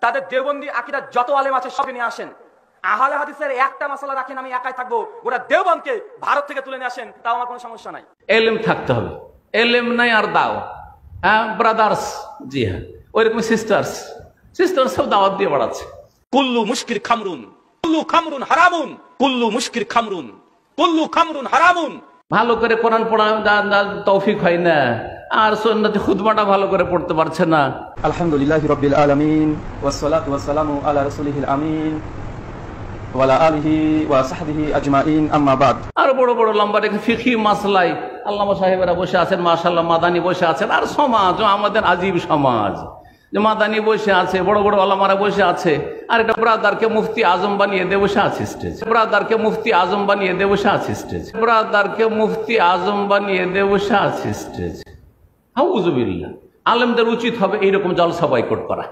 তাদের দেওবন্দি আকীদার যত আলেম আছে সবকে নিয়ে আসেন, আহলে হাদিসের একটা মাসালা রাখেন, আমি একাই থাকবো, গোটা দেওবন্দকে ভারত থেকে তুলে নিয়ে আসেন, তাও আমার কোনো সমস্যা নাই। এলেম থাকতে হবে, এলেম নাই আর দাও। হ্যাঁ ব্রাদার্স, জি হ্যাঁ ওইরকম সিস্টার্স সব দাওয়াত দিয়ে বাড়াচ্ছে। কুল্লু মুশকির খামরুন, কুল্লু খামরুন হারামুন, কুল্লু মুশকির খামরুন, কুল্লু খামরুন হারামুন। ভালো করে কোরআন পড়া তৌফিক হয় না, আর সুন্নতি খুতবাটা ভালো করে পড়তে পারছে না। আলহামদুলিল্লাহি রাব্বিল আলামিন ওয়াসসালাতু ওয়াসসালামু আলা রাসূলিহিল আমিন ওয়া আলা আলিহি ওয়া সাহবিহি আজমাইন, আম্মা বাদ। আর বড় বড় লম্বা রেখে ফিকহি মাসলাই আল্লামা সাহেবেরা বসে আছেন, মাশাআল্লাহ মাদানি বসে আছেন, আর সমাজ আমাদের আজীব সমাজ, যে মাদানি বসে আছে, বড় বড় আলেমারা বসে আছে, আর এটা ব্রাদারকে মুফতি আজম বানিয়ে দিয়ে বসে আছে স্টেজ, ব্রাদারকে মুফতি আজম বানিয়ে দিয়ে বসে আছে স্টেজ, ব্রাদারকে মুফতি আজম বানিয়ে দিয়ে বসে আছে স্টেজ। আউযুবিল্লাহ। আলেমদের উচিত হবে এইরকম জলসা বয়কট করা।